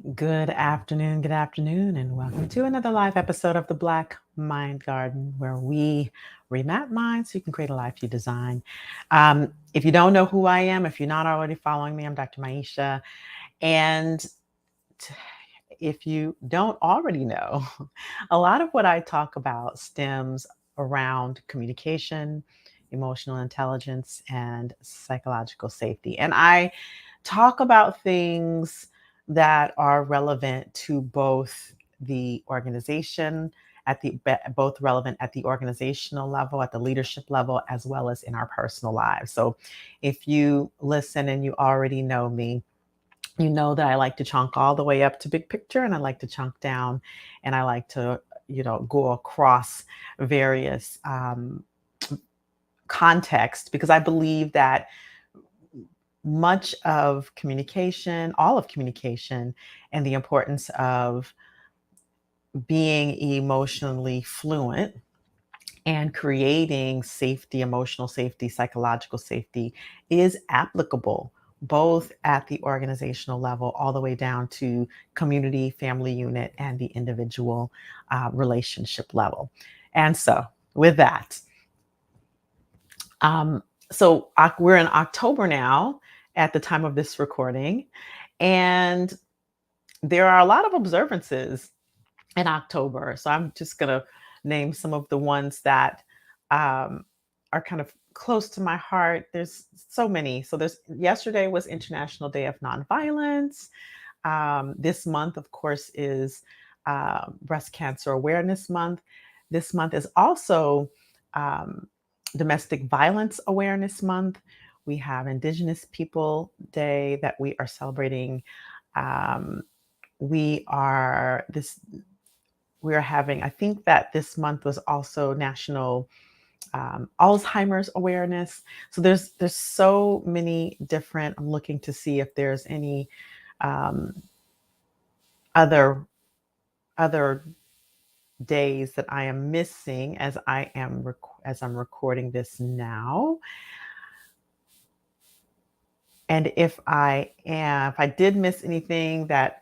Good afternoon, and welcome to another live episode of the Black Mind Garden, where we remap minds so you can create a life you design. If you don't know who I am, if you're not already following me, I'm Dr. Maisha. And t- if you don't already know, a lot of what I talk about stems around communication, emotional intelligence, and psychological safety. And I talk about things that are relevant to both the organization both relevant at the organizational level, at the leadership level, as well as in our personal lives. So if you listen and you already know me, you know that I like to chunk all the way up to big picture, and I like to chunk down, and I like to, go across various context, because I believe that much of communication, all of communication, and the importance of being emotionally fluent and creating safety, emotional safety, psychological safety is applicable both at the organizational level all the way down to community, family unit, and the individual relationship level. And so, with that, um, we're in October now at the time of this recording, and there are a lot of observances in October. So I'm just going to name some of the ones that um, are kind of close to my heart. There's so many. So there's yesterday was International Day of Nonviolence. This month, of course, is Breast Cancer Awareness Month. This month is also um, Domestic Violence Awareness Month. We have Indigenous People Day that we are celebrating. Um, we are this we're having, I think that this month was also National Alzheimer's Awareness. So there's so many different. I'm looking to see if there's any um, other other days that I am missing as as I'm recording this now. And if I did miss anything, that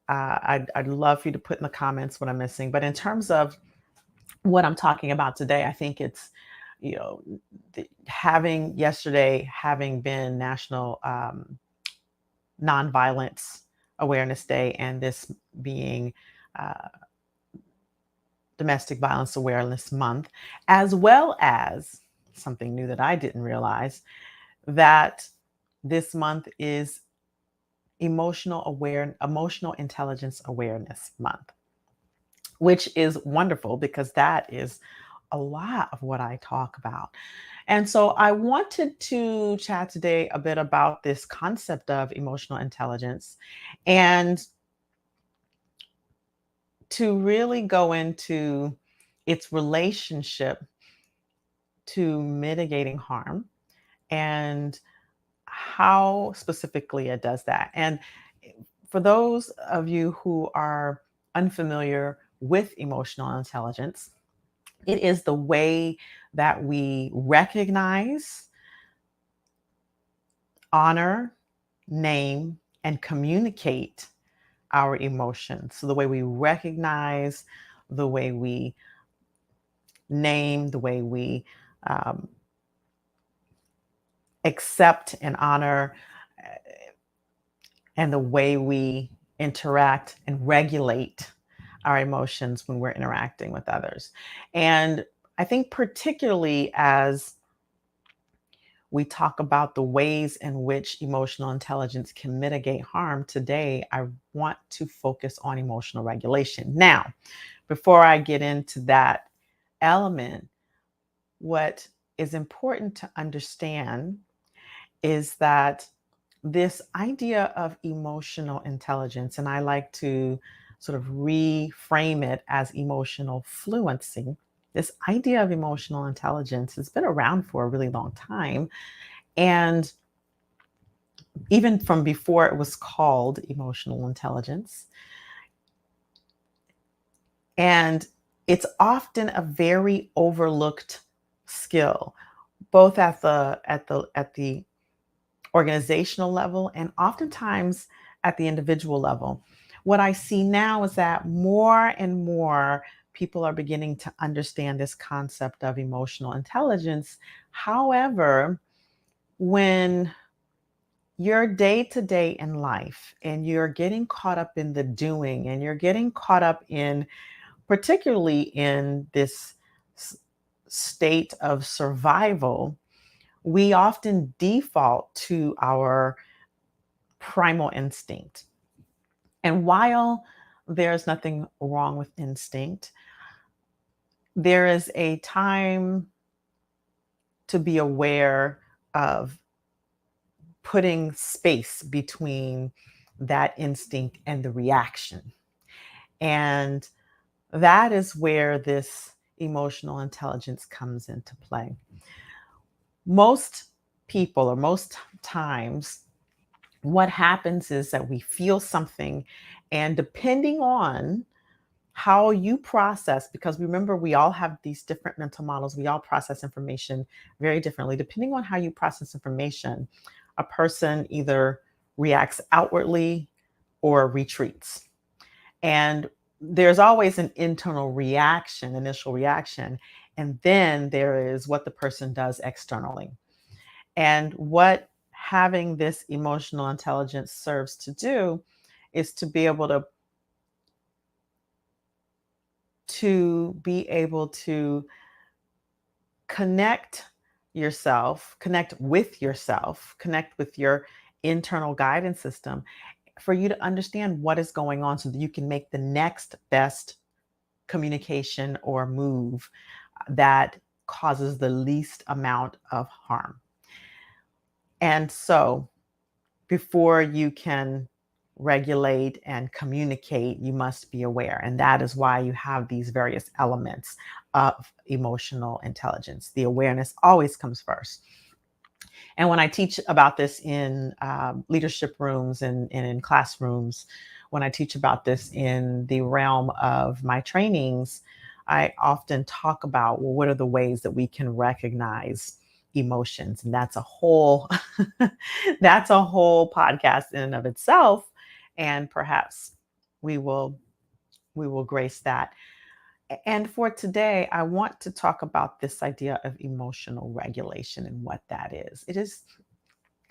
I'd love for you to put in the comments what I'm missing. But in terms of what I'm talking about today, I think it's, you know, having yesterday having been National Nonviolence Awareness Day, and this being uh, Domestic Violence Awareness Month, as well as something new that I didn't realize, that this month is Emotional Intelligence Awareness Month, which is wonderful because that is a lot of what I talk about. And so I wanted to chat today a bit about this concept of emotional intelligence, and to really go into its relationship to mitigating harm and how specifically it does that. And for those of you who are unfamiliar with emotional intelligence, it is the way that we recognize, honor, name, and communicate our emotions. So the way we recognize, the way we name, the way we um, accept and honor, and the way we interact and regulate our emotions when we're interacting with others. And I think, particularly as we talk about the ways in which emotional intelligence can mitigate harm, today I want to focus on emotional regulation. Now, before I get into that element, what is important to understand is that this idea of emotional intelligence, and I like to sort of reframe it as emotional fluency. This idea of emotional intelligence has been around for a really long time. And even from before it was called emotional intelligence. And it's often a very overlooked skill, both at the organizational level and oftentimes at the individual level. what I see now is that more and more people are beginning to understand this concept of emotional intelligence. However, when your day to day in life and you're getting caught up in the doing and you're getting caught up in, particularly in this s- state of survival, we often default to our primal instinct. And while there's nothing wrong with instinct, there is a time to be aware of putting space between that instinct and the reaction. And that is where this emotional intelligence comes into play. Most people, or most times, what happens is that we feel something, and depending on how you process, because remember, we all have these different mental models, we all process information very differently. Depending on how you process information, a person either reacts outwardly or retreats. And there's always an internal reaction, initial reaction, and then there is what the person does externally. And what having this emotional intelligence serves to do is to be able to connect connect with yourself, connect with your internal guidance system for you to understand what is going on so that you can make the next best communication or move that causes the least amount of harm. And so, before you can regulate and communicate, you must be aware. And that is why you have these various elements of emotional intelligence. The awareness always comes first. And when I teach about this in leadership rooms and in classrooms, when I teach about this in the realm of my trainings, I often talk about, well, what are the ways that we can recognize emotions? And that's a whole that's a whole podcast in and of itself. And perhaps we will we will grace that. And for today, I want to talk about this idea of emotional regulation and what that is. It is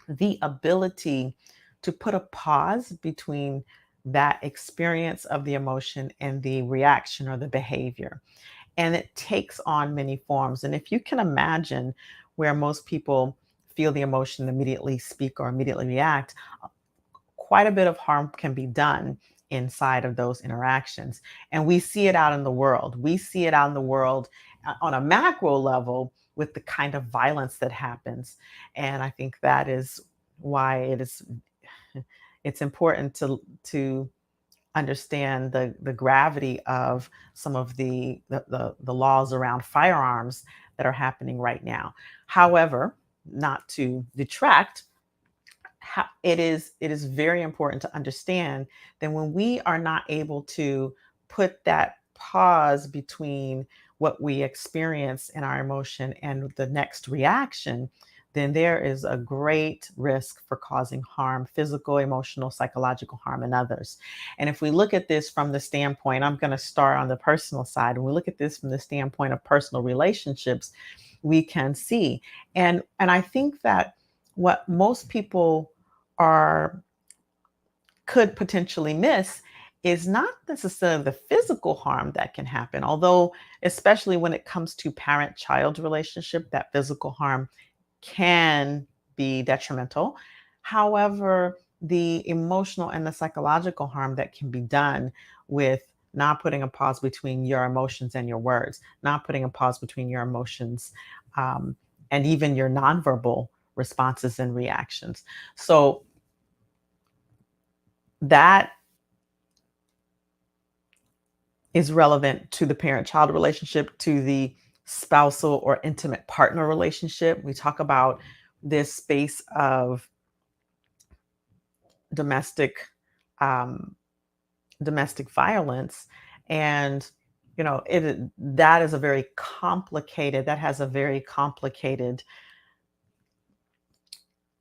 the ability to put a pause between that experience of the emotion and the reaction or the behavior. And it takes on many forms. And if you can imagine where most people feel the emotion, immediately speak or immediately react, quite a bit of harm can be done inside of those interactions. And we see it out in the world. We see it out in the world on a macro level with the kind of violence that happens. And I think that is why it's important to understand the gravity of some of the laws around firearms that are happening right now. However, not to detract, it is very important to understand that when we are not able to put that pause between what we experience in our emotion and the next reaction, then there is a great risk for causing harm, physical, emotional, psychological harm in others. And if we look at this from the standpoint, I'm going to start on the personal side, and we look at this from the standpoint of personal relationships, we can see. And I think that what most people are could potentially miss is not necessarily the physical harm that can happen, although especially when it comes to parent child relationship, that physical harm can be detrimental. However, the emotional and the psychological harm that can be done with not putting a pause between your emotions and your words, not putting a pause between your emotions, and even your nonverbal responses and reactions. So that is relevant to the parent child relationship, to the spousal or intimate partner relationship. We talk about this space of domestic um, domestic violence, and that is a very complicated that has a very complicated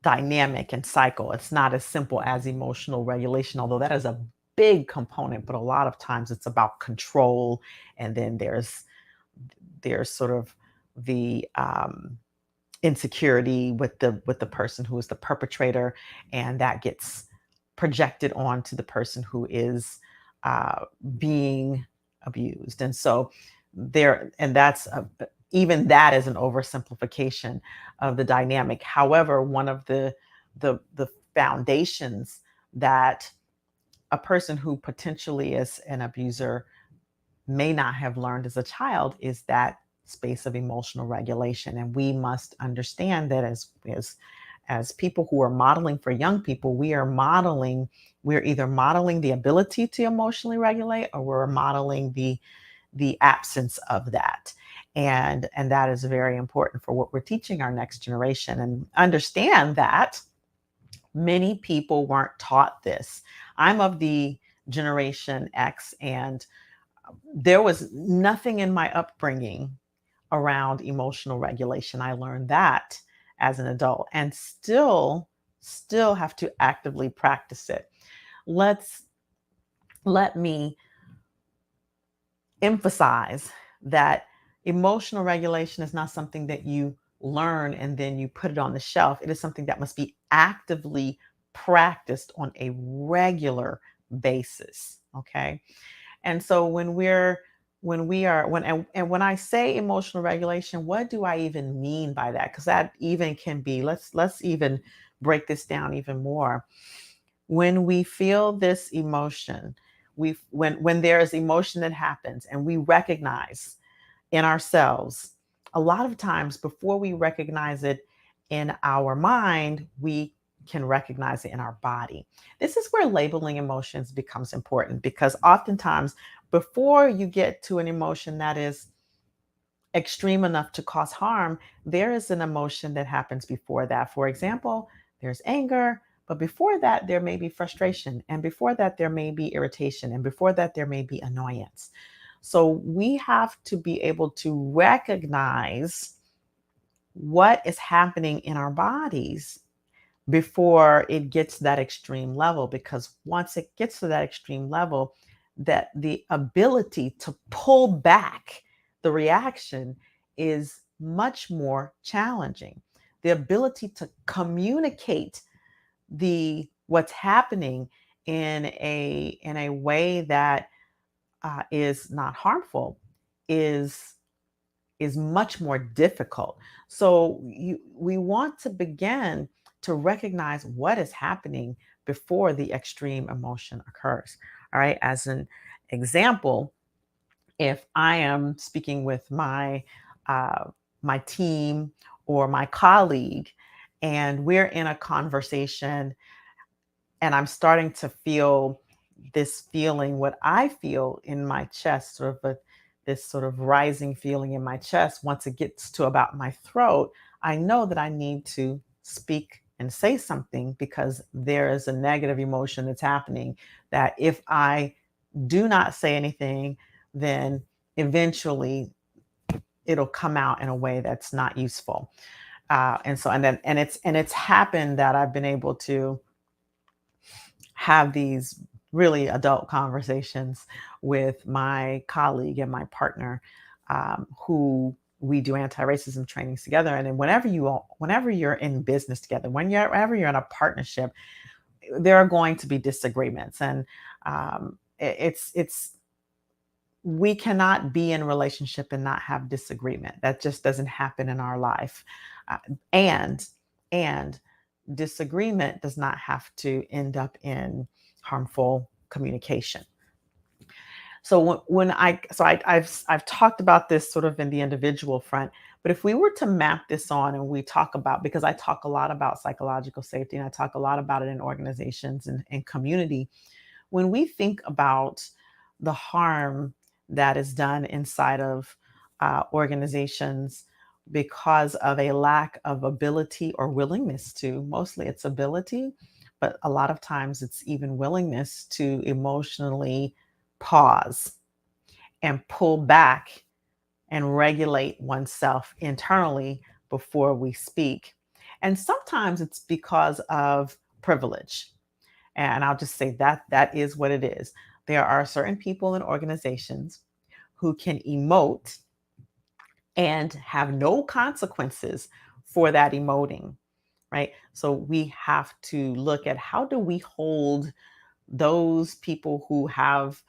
dynamic and cycle. It's not as simple as emotional regulation, although that is a big component, but a lot of times it's about control. And then there's sort of the insecurity with the person who is the perpetrator, and that gets projected onto the person who is being abused. And so there, and that's even that is an oversimplification of the dynamic. However, one of the foundations that a person who potentially is an abuser may not have learned as a child is that space of emotional regulation. And we must understand that as people who are modeling for young people, we're either modeling the ability to emotionally regulate, or we're modeling the absence of that. And that is very important for what we're teaching our next generation. And understand that many people weren't taught this. I'm of the Generation X, and there was nothing in my upbringing around emotional regulation. I learned that as an adult, and still have to actively practice it. Let's Let me emphasize that emotional regulation is not something that you learn and then you put it on the shelf. It is something that must be actively practiced on a regular basis. Okay. And so when we are and when I say emotional regulation, what do I even mean by that? Because that even can be, let's even break this down even more. When we feel this emotion, when there is emotion that happens and we recognize in ourselves, a lot of times before we recognize it in our mind, we can recognize it in our body. This is where labeling emotions becomes important, because oftentimes before you get to an emotion that is extreme enough to cause harm, there is an emotion that happens before that. For example, there's anger, but before that, there may be frustration. And before that, there may be irritation. And before that, there may be annoyance. So we have to be able to recognize what is happening in our bodies before it gets to that extreme level, because once it gets to that extreme level, that the ability to pull back the reaction is much more challenging. The ability to communicate the what's happening in a way that is not harmful is is much more difficult. So we want to begin to recognize what is happening before the extreme emotion occurs. All right. As an example, if I am speaking with my team or my colleague, and we're in a conversation, and I'm starting to feel this feeling, what I feel in my chest, sort of this sort of rising feeling in my chest. Once it gets to about my throat, I know that I need to speak and say something, because there is a negative emotion that's happening that if I do not say anything, then eventually it'll come out in a way that's not useful. And it's happened that I've been able to have these really adult conversations with my colleague and my partner, who we do anti-racism trainings together. And then whenever you're in business together, whenever you're in a partnership, there are going to be disagreements. And it's we cannot be in a relationship and not have disagreement. That just doesn't happen in our life. Uh, and and disagreement does not have to end up in harmful communication. So I've talked about this sort of in the individual front, but if we were to map this on, and we talk about, because I talk a lot about psychological safety and I talk a lot about it in organizations and community, when we think about the harm that is done inside of organizations because of a lack of ability or willingness to, mostly it's ability, but a lot of times it's even willingness to emotionally pause and pull back and regulate oneself internally before we speak. And sometimes it's because of privilege. And I'll just say that that is what it is. There are certain people and organizations who can emote and have no consequences for that emoting, right? So we have to look at how do we hold those people who have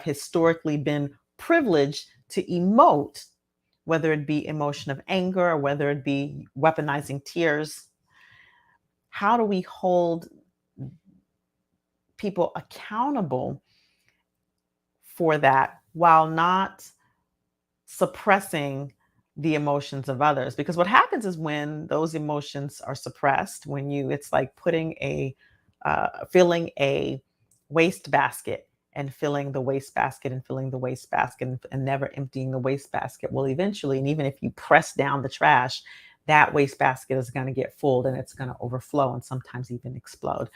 historically been privileged to emote, whether it be emotion of anger or whether it be weaponizing tears. How do we hold people accountable for that while not suppressing the emotions of others? Because what happens is when those emotions are suppressed, when you it's like putting a filling a waste basket and filling the waste basket and filling the waste basket and never emptying the waste basket. Well, eventually, and even if you press down the trash, that waste basket is going to get full and it's going to overflow and sometimes even explode.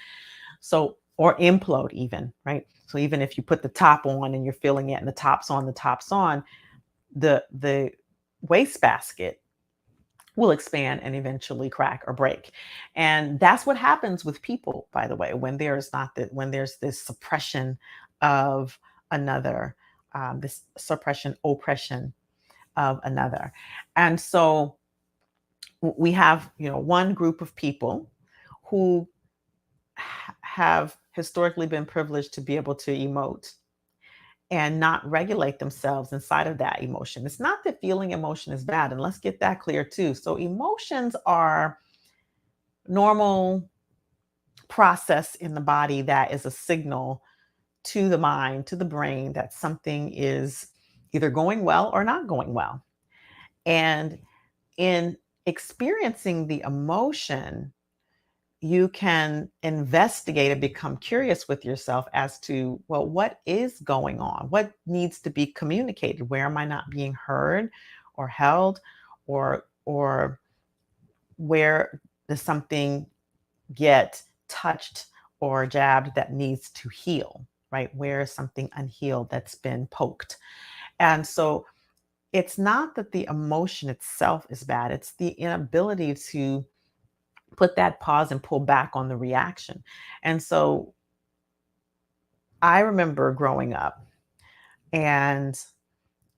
So, or implode even, right? So even if you put the top on and you're filling it and the top's on, the wastebasket will expand and eventually crack or break. And that's what happens with people, by the way, when there's not that when there's this suppression of another, this suppression, oppression of another. And so we have, one group of people who have historically been privileged to be able to emote and not regulate themselves inside of that emotion. It's not that feeling emotion is bad, and let's get that clear too. So emotions are normal process in the body that is a signal to the mind, to the brain that something is either going well or not going well. And in experiencing the emotion, you can investigate and become curious with yourself as to, well, what is going on? What needs to be communicated? Where am I not being heard or held? Or where does something get touched or jabbed that needs to heal, right? Where is something unhealed that's been poked? And so it's not that the emotion itself is bad, it's the inability to put that pause and pull back on the reaction. And so I remember growing up and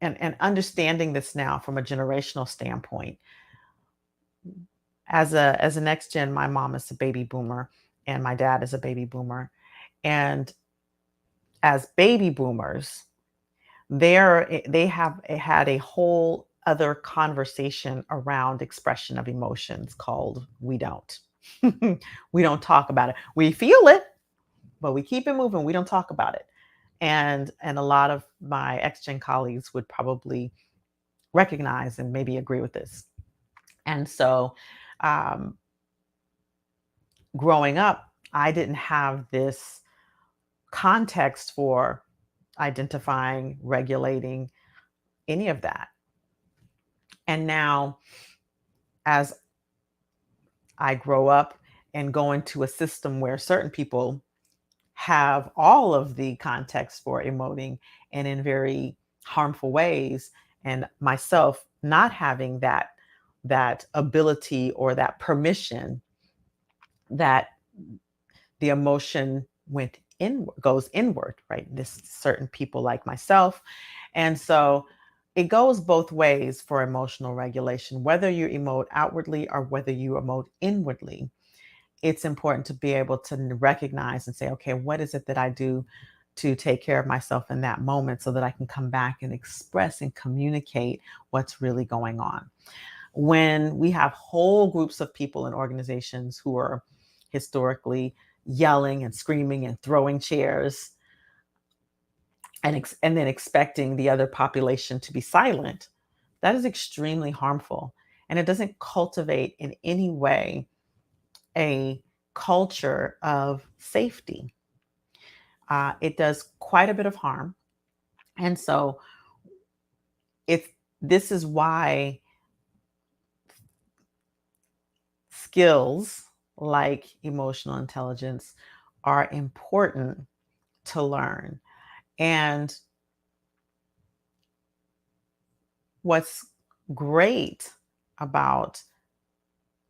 and understanding this now from a generational standpoint. As a next gen, my mom is a baby boomer and my dad is a baby boomer. And as baby boomers, they have had a whole other conversation around expression of emotions called we don't. We don't talk about it. We feel it, but we keep it moving. We don't talk about it. And a lot of my ex-gen colleagues would probably recognize and maybe agree with this. And so um, growing up, I didn't have this context for identifying, regulating any of that. And now, as I grow up and go into a system where certain people have all of the context for emoting and in very harmful ways, and myself not having that ability or that permission, that the emotion went in goes inward, right? This certain people like myself. And so it goes both ways for emotional regulation, whether you emote outwardly or whether you emote inwardly. It's important to be able to recognize and say, okay, what is it that I do to take care of myself in that moment so that I can come back and express and communicate what's really going on. When we have whole groups of people and organizations who are historically yelling and screaming and throwing chairs and then expecting the other population to be silent, that is extremely harmful. And it doesn't cultivate in any way a culture of safety. It does quite a bit of harm. And so it's this is why skills like emotional intelligence are important to learn. And what's great about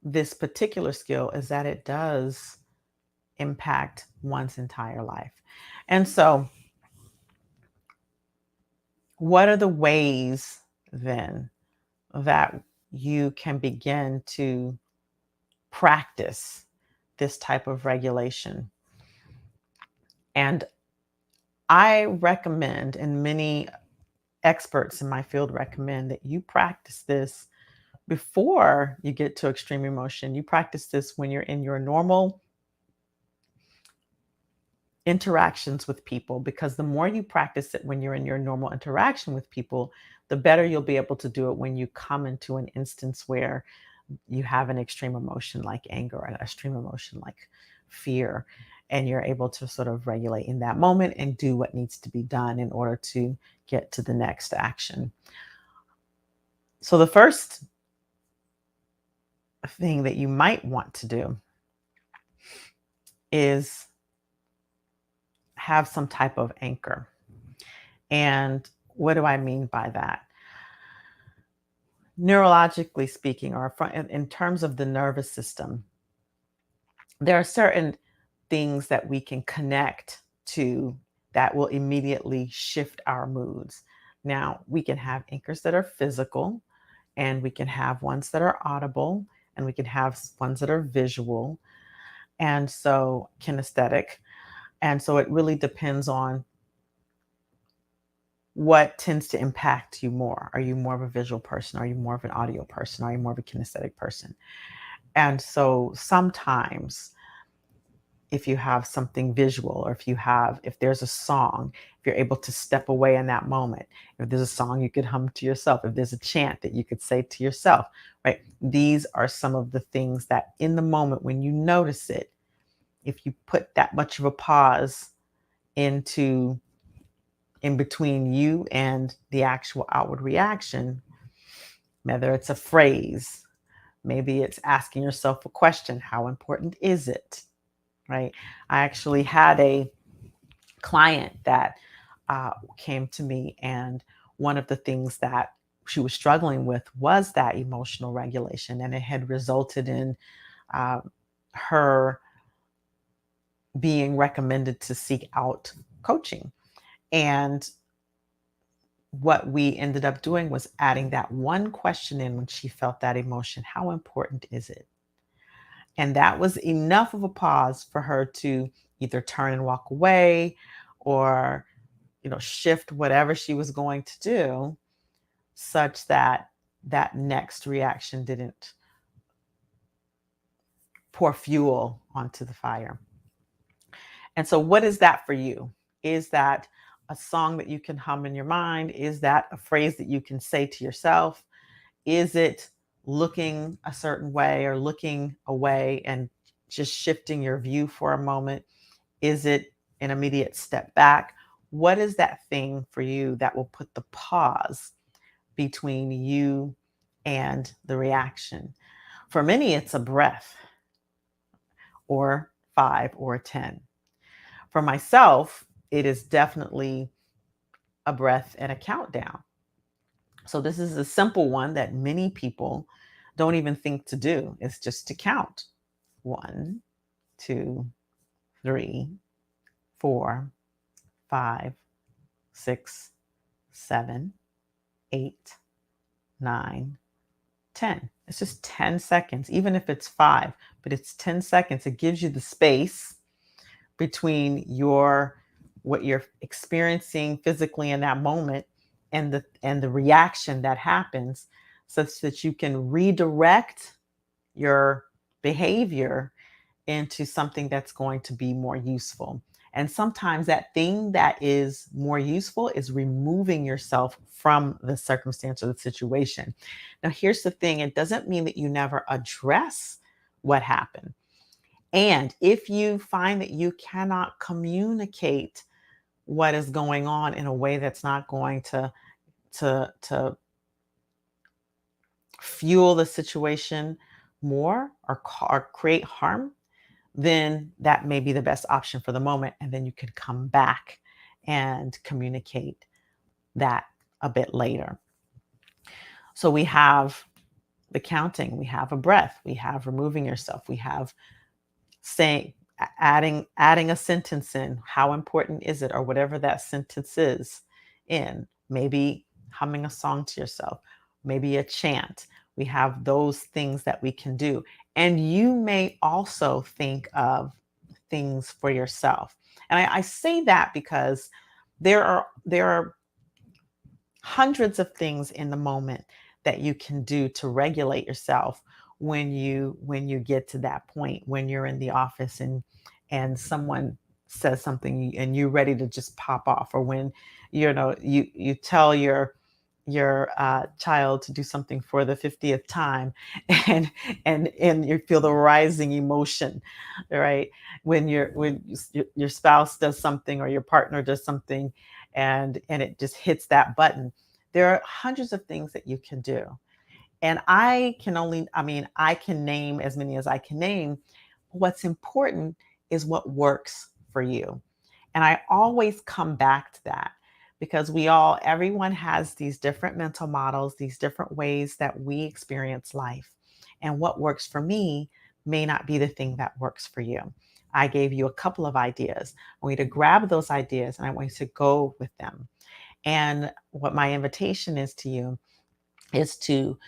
this particular skill is that it does impact one's entire life. And so, what are the ways then that you can begin to practice this type of regulation? And I recommend, and many experts in my field recommend, that you practice this before you get to extreme emotion. You practice this when you're in your normal interactions with people, because the more you practice it when you're in your normal interaction with people, the better you'll be able to do it when you come into an instance where you have an extreme emotion like anger, or an extreme emotion like fear, and you're able to sort of regulate in that moment and do what needs to be done in order to get to the next action. So, the first thing that you might want to do is have some type of anchor. And what do I mean by that? Neurologically speaking, or in terms of the nervous system, there are certain things that we can connect to that will immediately shift our moods. Now, we can have anchors that are physical, and we can have ones that are audible, and we can have ones that are visual, and so kinesthetic. And so it really depends on what tends to impact you more. Are you more of a visual person? Are you more of an audio person? Are you more of a kinesthetic person? And so sometimes, if you have something visual, or if there's a song, if you're able to step away in that moment, if there's a song you could hum to yourself, if there's a chant that you could say to yourself, right? These are some of the things that in the moment when you notice it, if you put that much of a pause into in between you and the actual outward reaction, whether it's a phrase, maybe it's asking yourself a question, how important is it? Right? I actually had a client that came to me, and one of the things that she was struggling with was that emotional regulation, and it had resulted in uh, her being recommended to seek out coaching. And what we ended up doing was adding that one question in when she felt that emotion: how important is it? And that was enough of a pause for her to either turn and walk away, or shift whatever she was going to do, such that that next reaction didn't pour fuel onto the fire. And so, what is that for you? Is that a song that you can hum in your mind? Is that a phrase that you can say to yourself? Is it looking a certain way, or looking away and just shifting your view for a moment? Is it an immediate step back? What is that thing for you that will put the pause between you and the reaction? For many, it's a breath, or 5 or 10. For myself, it is definitely a breath and a countdown. So this is a simple one that many people don't even think to do. It's just to count: 1, 2, 3, 4, 5, 6, 7, 8, 9, 10. It's just 10 seconds, even if it's 5, but it's 10 seconds. It gives you the space between what you're experiencing physically in that moment, and the reaction that happens, such that you can redirect your behavior into something that's going to be more useful. And sometimes that thing that is more useful is removing yourself from the circumstance or the situation. Now, here's the thing: it doesn't mean that you never address what happened. And if you find that you cannot communicate what is going on in a way that's not going to fuel the situation more, or create harm, then that may be the best option for the moment. And then you can come back and communicate that a bit later. So we have the counting, we have a breath, we have removing yourself, we have saying, adding a sentence in. How important is it, or whatever that sentence is in? Maybe humming a song to yourself, maybe a chant. We have those things that we can do. And you may also think of things for yourself. And I say that because there are hundreds of things in the moment that you can do to regulate yourself when you get to that point, when you're in the office and someone says something and you're ready to just pop off, or when you tell your child to do something for the 50th time and and you feel the rising emotion, right? When your spouse does something or your partner does something and it just hits that button. There are hundreds of things that you can do. And I can name as many as I can name. What's important is what works for you. And I always come back to that because everyone has these different mental models, these different ways that we experience life. And what works for me may not be the thing that works for you. I gave you a couple of ideas. I want you to grab those ideas and I want you to go with them. And what my invitation is to you is to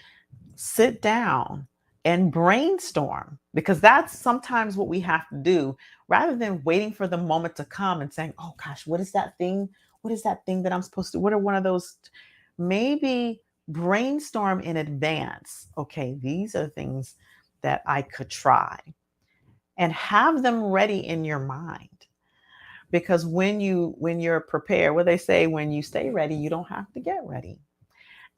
sit down and brainstorm, because that's sometimes what we have to do, rather than waiting for the moment to come and saying, oh gosh, what is that thing? What is that thing that I'm supposed to, what are one of those? Maybe brainstorm in advance. Okay, these are things that I could try, and have them ready in your mind. Because when you're prepared, what they say, when you stay ready, you don't have to get ready.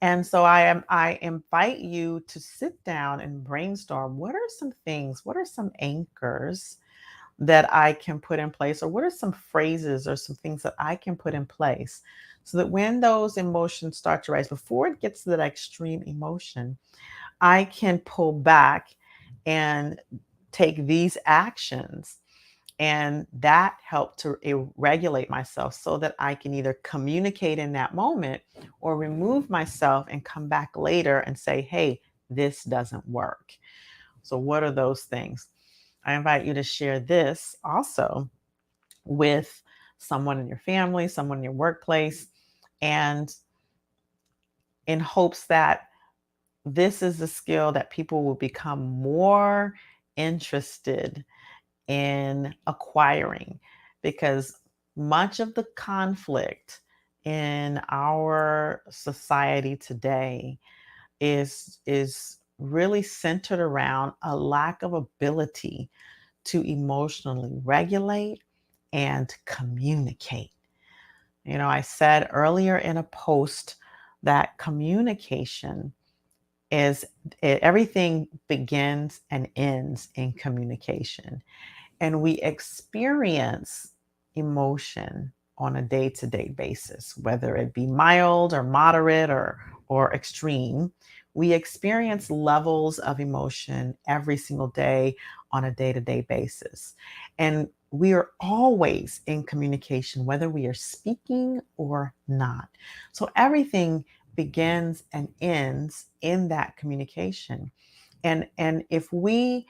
And so I invite you to sit down and brainstorm. What are some things, what are some anchors that I can put in place, or what are some phrases or some things that I can put in place so that when those emotions start to rise, before it gets to that extreme emotion, I can pull back and take these actions, and that helped to regulate myself so that I can either communicate in that moment or remove myself and come back later and say, hey, this doesn't work. So, what are those things? I invite you to share this also with someone in your family, someone in your workplace, and in hopes that this is a skill that people will become more interested in acquiring, because much of the conflict in our society today is really centered around a lack of ability to emotionally regulate and communicate. I said earlier in a post that communication is everything begins and ends in communication. And we experience emotion on a day-to-day basis, whether it be mild or moderate or extreme. We experience levels of emotion every single day on a day-to-day basis. And we are always in communication, whether we are speaking or not. So everything begins and ends in that communication. And if we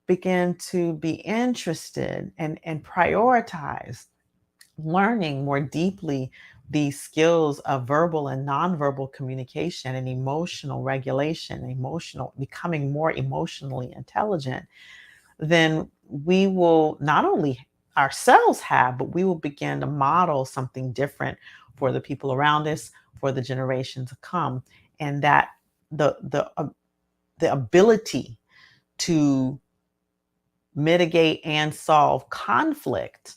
begin to be interested and prioritize learning more deeply these skills of verbal and nonverbal communication and emotional regulation, emotional becoming more emotionally intelligent, then we will not only ourselves have, but we will begin to model something different for the people around us, for the generation to come. And that the ability to mitigate and solve conflict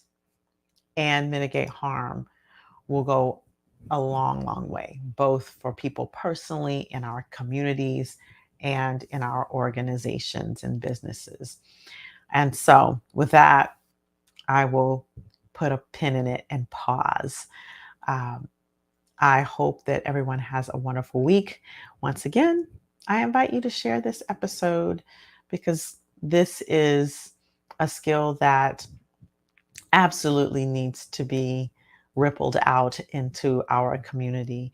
and mitigate harm will go a long, long way, both for people personally, in our communities, and in our organizations and businesses. And so, with that, I will put a pin in it and pause. Um, I hope that everyone has a wonderful week. Once again, I invite you to share this episode, because this is a skill that absolutely needs to be rippled out into our community.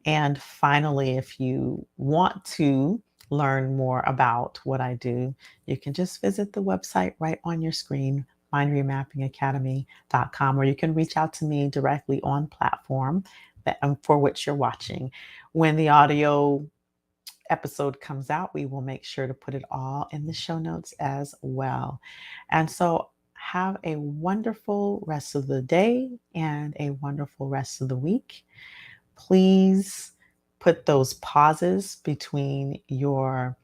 And finally, if you want to learn more about what I do, you can just visit the website right on your screen, mindremappingacademy.com, or you can reach out to me directly on platform that for which you're watching. When the audio episode comes out, we will make sure to put it all in the show notes as well. And so have a wonderful rest of the day and a wonderful rest of the week. Please put those pauses between your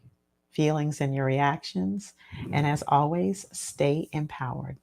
feelings and your reactions. And as always, stay empowered.